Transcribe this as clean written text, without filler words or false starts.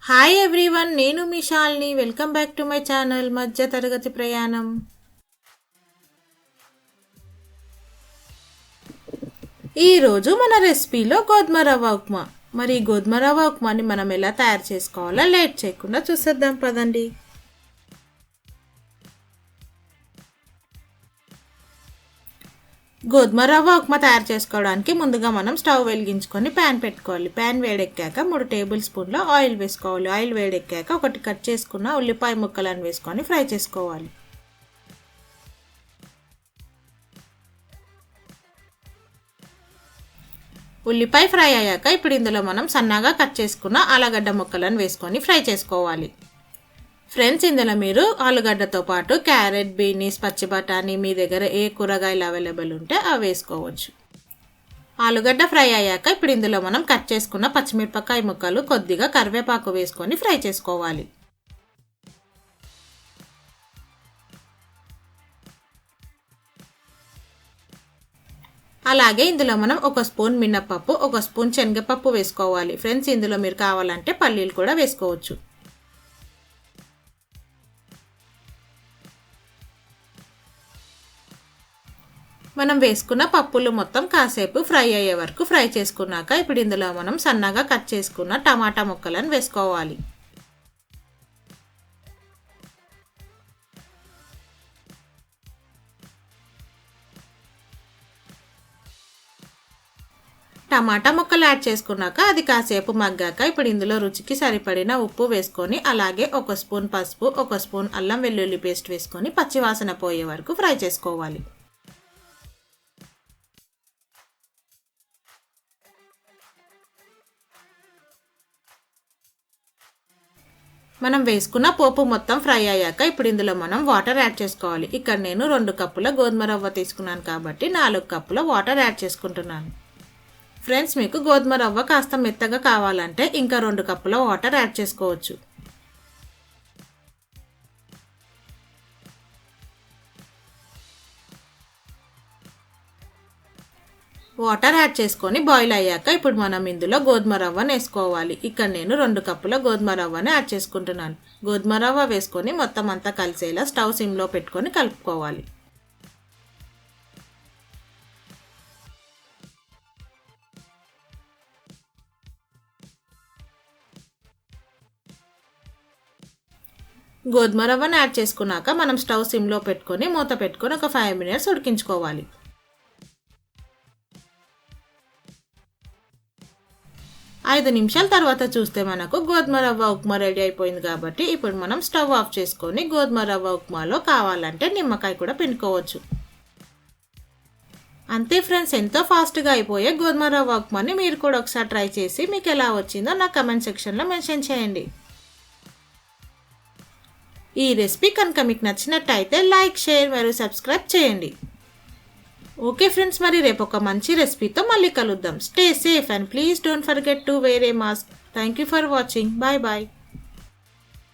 Hi everyone, నేను మీ Shalini. Welcome back to my channel మధ్య తరగతి ప్రయాణం. ఈరోజు మన రెసిపీలో గోధుమ రవ్వ ఉప్మా. మరి గోధుమ రవ్వ ఉప్మాని మనం ఎలా తయారు చేసుకోవాలో లేట్ చేయకుండా చూసేద్దాం పదండి. గోధుమ రవ్వ ఉప్మా తయారు చేసుకోవడానికి ముందుగా మనం స్టవ్ వెలిగించుకొని ప్యాన్ పెట్టుకోవాలి. ప్యాన్ వేడెక్కాక 3 టేబుల్ స్పూన్ల ఆయిల్ వేసుకోవాలి. ఆయిల్ వేడెక్కాక ఒకటి కట్ చేసుకున్న ఉల్లిపాయ ముక్కలను వేసుకొని ఫ్రై చేసుకోవాలి. ఉల్లిపాయ ఫ్రై అయ్యాక ఇప్పుడు ఇందులో మనం సన్నగా కట్ చేసుకున్న ఆలుగడ్డ ముక్కలను వేసుకొని ఫ్రై చేసుకోవాలి. ఫ్రెండ్స్, ఇందులో మీరు ఆలుగడ్డతో పాటు క్యారెట్, బీనీస్, పచ్చి బఠానీ, మీ దగ్గర ఏ కూరగాయలు అవైలబుల్ ఉంటే అవి వేసుకోవచ్చు. ఆలుగడ్డ ఫ్రై అయ్యాక ఇప్పుడు ఇందులో మనం కట్ చేసుకున్న పచ్చిమిరపకాయ ముక్కలు, కొద్దిగా కరివేపాకు వేసుకొని ఫ్రై చేసుకోవాలి. అలాగే ఇందులో మనం 1 స్పూన్ మినపప్పు, 1 స్పూన్ శనగపప్పు వేసుకోవాలి. ఫ్రెండ్స్, ఇందులో మీరు కావాలంటే పల్లీలు కూడా వేసుకోవచ్చు. మనం వేసుకున్న పప్పులు మొత్తం కాసేపు ఫ్రై అయ్యే వరకు ఫ్రై చేసుకున్నాక ఇప్పుడు ఇందులో మనం సన్నగా కట్ చేసుకున్న టమాటా ముక్కలను వేసుకోవాలి. టమాటా ముక్కలు యాడ్ చేసుకున్నాక అది కాసేపు మగ్గాక ఇప్పుడు ఇందులో రుచికి సరిపడిన ఉప్పు వేసుకొని అలాగే 1 స్పూన్ పసుపు, 1 స్పూన్ అల్లం వెల్లుల్లి పేస్ట్ వేసుకొని పచ్చివాసన పోయే వరకు ఫ్రై చేసుకోవాలి. మనం వేసుకున్న పోపు మొత్తం ఫ్రై అయ్యాక ఇప్పుడు ఇందులో మనం వాటర్ యాడ్ చేసుకోవాలి. ఇక్కడ నేను 2 కప్పుల గోధుమ రవ్వ తీసుకున్నాను కాబట్టి 4 కప్పుల వాటర్ యాడ్ చేసుకుంటున్నాను. ఫ్రెండ్స్, మీకు గోధుమ రవ్వ కాస్త మెత్తగా కావాలంటే ఇంకా 2 కప్పుల వాటర్ యాడ్ చేసుకోవచ్చు. వాటర్ యాడ్ చేసుకొని బాయిల్ అయ్యాక ఇప్పుడు మనం ఇందులో గోధుమ రవ్వను వేసుకోవాలి. ఇక్కడ నేను 2 కప్పుల గోధుమ రవ్వను యాడ్ చేసుకుంటున్నాను. గోధుమ రవ్వ వేసుకొని మొత్తం అంతా కలిసేలా స్టవ్ సిమ్లో పెట్టుకొని కలుపుకోవాలి. గోధుమ రవ్వను యాడ్ చేసుకున్నాక మనం స్టవ్ సిమ్లో పెట్టుకొని మూత పెట్టుకొని ఒక 5 మినిట్స్ ఉడికించుకోవాలి. 5 నిమిషాల తర్వాత చూస్తే మనకు గోధుమ రవ్వ ఉప్మా రెడీ అయిపోయింది కాబట్టి ఇప్పుడు మనం స్టవ్ ఆఫ్ చేసుకొని గోధుమ రవ్వ ఉప్మాలో కావాలంటే నిమ్మకాయ కూడా పిండుకోవచ్చు. అంతే ఫ్రెండ్స్, ఎంతో ఫాస్ట్గా అయిపోయే గోధుమ రవ్వ ఉప్మాని మీరు కూడా ఒకసారి ట్రై చేసి మీకు ఎలా వచ్చిందో నా కమెంట్ సెక్షన్లో మెన్షన్ చేయండి. ఈ రెసిపీ కనుక మీకు నచ్చినట్టయితే లైక్, షేర్ మరియు సబ్స్క్రైబ్ చేయండి. ఓకే ఫ్రెండ్స్, మరి రేపు ఒక మంచి రెసిపీతో మళ్ళీ కలుద్దాం. Stay safe and please don't forget to wear a mask. Thank you for watching. Bye bye.